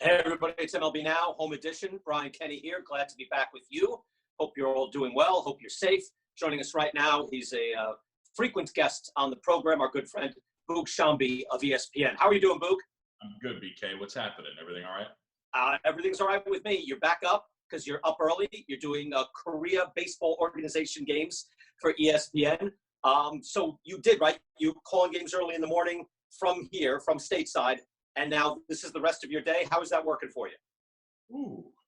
Hey everybody, it's MLB Now, home edition. Brian Kenny here. Glad to be back with you. Hope you're all doing well. Hope you're safe. Joining us right now, he's a frequent guest on the program, our good friend Boog Sciambi of ESPN. How are you doing, Boog? I'm good, BK. What's happening? Everything all right? Everything's all right with me. You're back up because you're up early. You're doing Korea Baseball Organization games for ESPN. So you did, right? You calling games early in the morning from here, from stateside. And now this is the rest of your day. How is that working for you?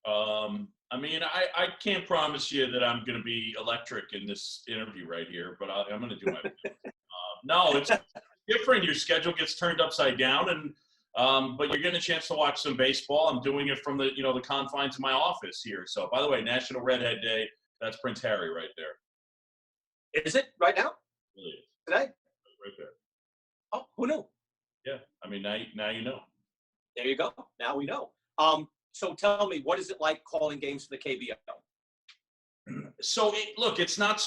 I can't promise you that I'm going to be electric in this interview right here, but I'm going to do my best. No, it's different. Your schedule gets turned upside down, but you're getting a chance to watch some baseball. I'm doing it from the confines of my office here. So, by the way, National Redhead Day. That's Prince Harry right there. Is it right now? It really is. Today? Right there. Oh, who knew? Yeah, I mean, now you know. There you go. Now we know. So tell me, what is it like calling games for the KBO? So it's not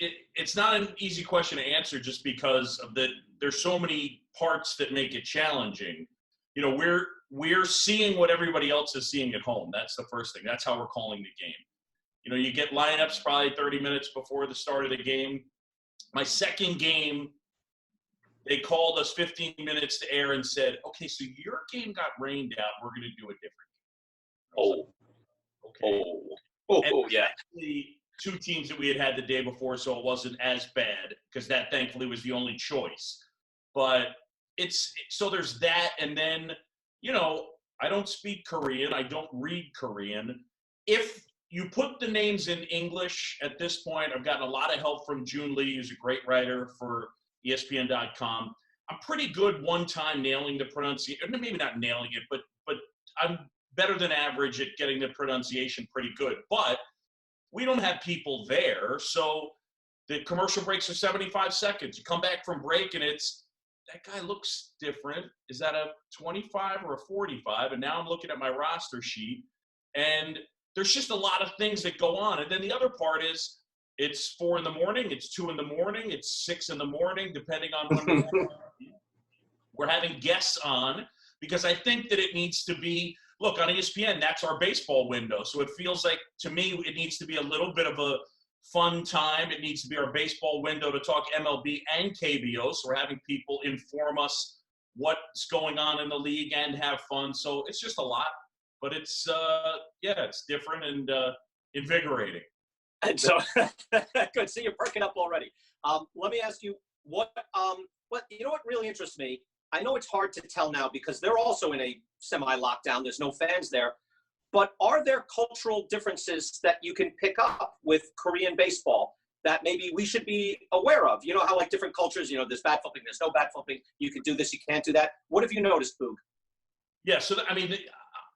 it's not an easy question to answer just because of there's so many parts that make it challenging. We're seeing what everybody else is seeing at home. That's the first thing. That's how we're calling the game. You get lineups probably 30 minutes before the start of the game. My second game, they called us 15 minutes to air and said, okay, so your game got rained out. We're going to do a different game. Yeah. The two teams that we had the day before, so it wasn't as bad because that thankfully was the only choice. But so there's that. And then, I don't speak Korean. I don't read Korean. If you put the names in English at this point, I've gotten a lot of help from June Lee, who's a great writer for ESPN.com. I'm pretty good one time nailing the pronunciation. Maybe not nailing it, but I'm better than average at getting the pronunciation pretty good. But we don't have people there, so the commercial breaks are 75 seconds. You come back from break, and that guy looks different. Is that a 25 or a 45? And now I'm looking at my roster sheet, and there's just a lot of things that go on. And then the other part is, it's 4 a.m, it's 2 a.m, it's 6 a.m, depending on when we're having guests on, because I think that it needs to be, look, on ESPN, that's our baseball window. So it feels like, to me, it needs to be a little bit of a fun time. It needs to be our baseball window to talk MLB and KBO. So we're having people inform us what's going on in the league and have fun. So it's just a lot, but it's different and invigorating. And so, good. See, you're perking up already. Let me ask you, what really interests me? I know it's hard to tell now because they're also in a semi-lockdown. There's no fans there. But are there cultural differences that you can pick up with Korean baseball that maybe we should be aware of? You know how, like, different cultures, there's bat flipping, there's no bat flipping. You can do this, you can't do that. What have you noticed, Boog? Yeah, so,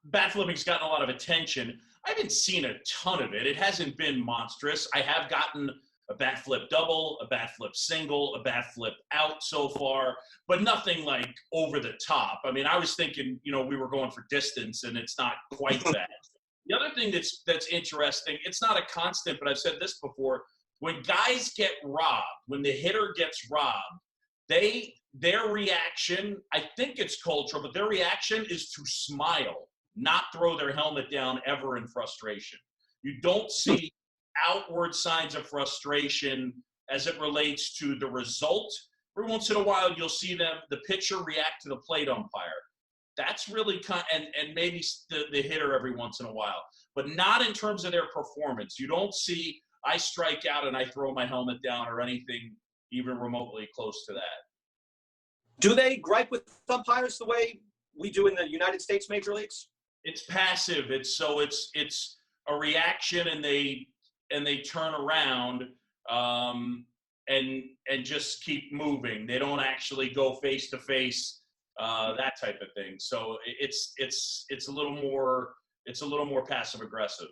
bat flipping's gotten a lot of attention. I haven't seen a ton of it. It hasn't been monstrous. I have gotten a bat flip double, a bat flip single, a bat flip out so far, but nothing like over the top. I was thinking, we were going for distance, and it's not quite that. The other thing that's interesting, it's not a constant, but I've said this before, when guys get robbed, when the hitter gets robbed, their reaction, I think it's cultural, but their reaction is to smile, not throw their helmet down ever in frustration. You don't see outward signs of frustration as it relates to the result. Every once in a while, you'll see the pitcher react to the plate umpire. That's really and maybe the hitter every once in a while, but not in terms of their performance. You don't see, I strike out and I throw my helmet down or anything even remotely close to that. Do they gripe with umpires the way we do in the United States major leagues? It's passive. It's a reaction, and they turn around and just keep moving. They don't actually go face to face, that type of thing. So it's a little more passive aggressive.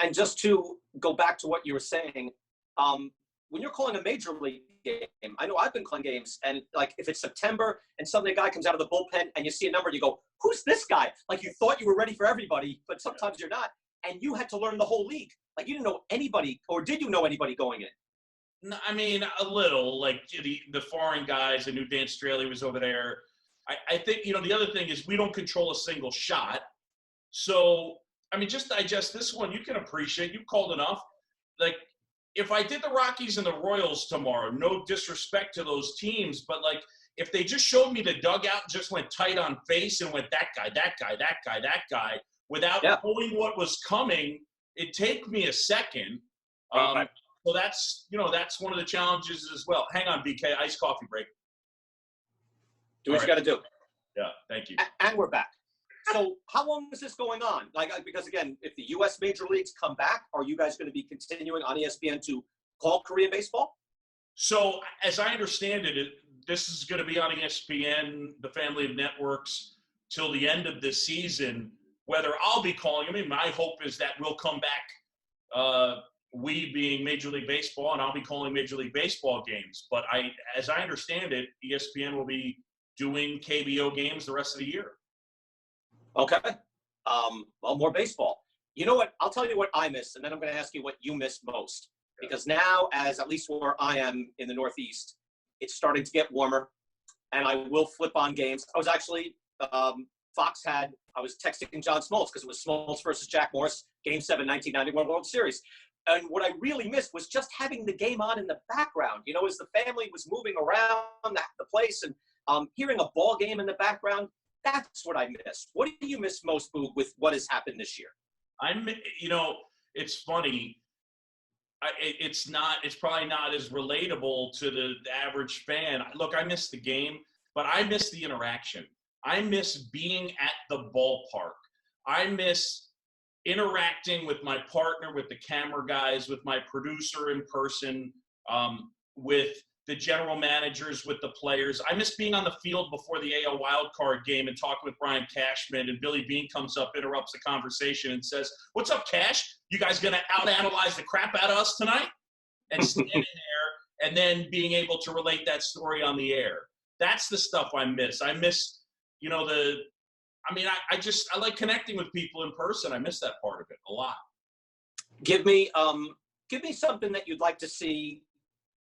And just to go back to what you were saying, when you're calling a major league game, I know I've been calling games, and like if it's September and suddenly a guy comes out of the bullpen and you see a number and you go, who's this guy? Like, you thought you were ready for everybody, but sometimes you're not. And you had to learn the whole league. Like, you didn't know anybody, or did you know anybody going in? I mean, a little. Like the foreign guys, I knew Dan Straley was over there. I think, the other thing is we don't control a single shot. So, I mean, just digest this one. You can appreciate, you called enough. Like, if I did the Rockies and the Royals tomorrow, no disrespect to those teams, but like, if they just showed me the dugout and just went tight on face and went that guy, that guy, that guy, that guy, without knowing what was coming, it'd take me a second. Right. So that's one of the challenges as well. Hang on, BK, iced coffee break. Do what you got to do. Yeah, thank you. And we're back. So how long is this going on? Because again, if the U.S. major leagues come back, are you guys going to be continuing on ESPN to call Korean baseball? So as I understand it, this is going to be on ESPN, the family of networks, till the end of this season. Whether I'll be calling, I mean, my hope is that we'll come back, we being Major League Baseball, and I'll be calling Major League Baseball games. But as I understand it, ESPN will be doing KBO games the rest of the year. Okay. Well, more baseball. You know what? I'll tell you what I miss, and then I'm going to ask you what you miss most. Because now, as at least where I am in the Northeast, it's starting to get warmer, and I will flip on games. I was actually, I was texting John Smoltz because it was Smoltz versus Jack Morris, Game 7, 1991 World Series. And what I really missed was just having the game on in the background, as the family was moving around the place and hearing a ball game in the background. That's what I missed. What do you miss most, Boog, with what has happened this year? It's funny. It's probably not as relatable to the average fan. Look, I miss the game, but I miss the interaction. I miss being at the ballpark. I miss interacting with my partner, with the camera guys, with my producer in person, with the general managers, with the players. I miss being on the field before the AL wildcard game and talking with Brian Cashman, and Billy Beane comes up, interrupts the conversation and says, "What's up, Cash? You guys going to out-analyze the crap out of us tonight?" And standing there and then being able to relate that story on the air. That's the stuff I miss. I miss, I like connecting with people in person. I miss that part of it a lot. Give me something that you'd like to see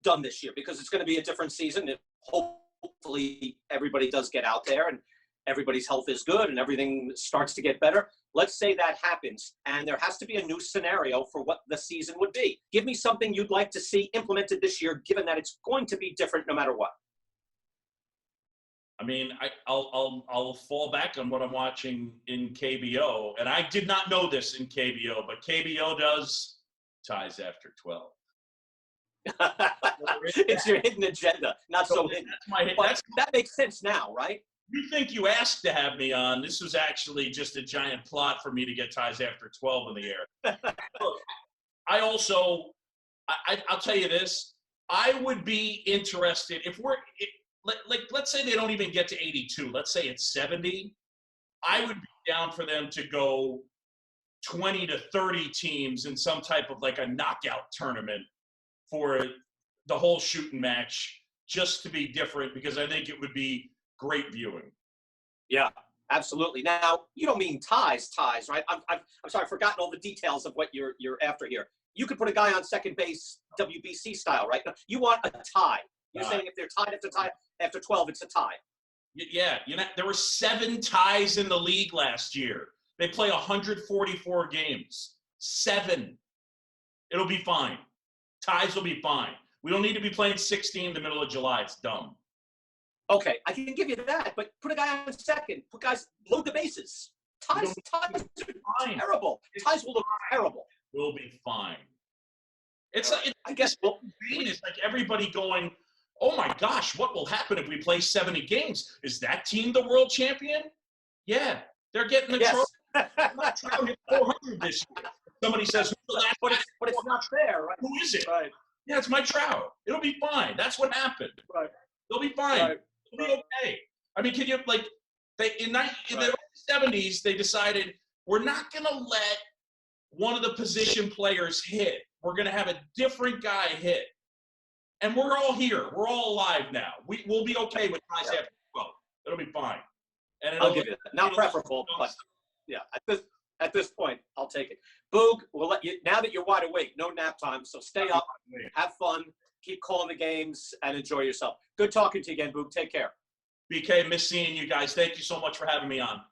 done this year, because it's going to be a different season. Hopefully everybody does get out there and everybody's health is good and everything starts to get better. Let's say that happens and there has to be a new scenario for what the season would be. Give me something you'd like to see implemented this year, given that it's going to be different no matter what. I mean, I'll fall back on what I'm watching in KBO, and I did not know this in KBO, but KBO does ties after 12. It's your hidden agenda, not so hidden. That makes sense now, right? You think you asked to have me on. This was actually just a giant plot for me to get ties after 12 in the air. Look, I'll tell you this. I would be interested if let's say they don't even get to 82. Let's say it's 70. I would be down for them to go 20 to 30 teams in some type of like a knockout tournament for the whole shooting match, just to be different, because I think it would be great viewing. Yeah, absolutely. Now, you don't mean ties, right? I'm sorry, I've forgotten all the details of what you're after here. You could put a guy on second base, WBC style, right? You want a tie. You're saying if they're tied after 12, it's a tie. Yeah, there were 7 ties in the league last year. They play 144 games. 7. It'll be fine. Ties will be fine. We don't need to be playing 16 in the middle of July. It's dumb. Okay, I can give you that, but put a guy on second. Put guys, load the bases. Ties are terrible. Ties will look terrible. We'll be fine. It's like everybody going, "Oh my gosh, what will happen if we play 70 games? Is that team the world champion?" Yeah, they're getting the trophy. I'm not trying to hit 400 this year. Somebody says, "Who's the last?" But it's not fair, right? Who is it? Right. Yeah, it's Mike Trout. It'll be fine. That's what happened. Right. They'll be fine. Right. It'll be okay. I mean, can you in the early 70s they decided we're not going to let one of the position players hit. We're going to have a different guy hit, and we're all here. We're all alive now. We'll be okay with ties after 12. It'll be fine. And I'll give you that. Not preferable, but yeah. At this point, I'll take it. Boog, we'll let you, now that you're wide awake, no nap time, so stay up, have fun, keep calling the games, and enjoy yourself. Good talking to you again, Boog. Take care. BK, miss seeing you guys. Thank you so much for having me on.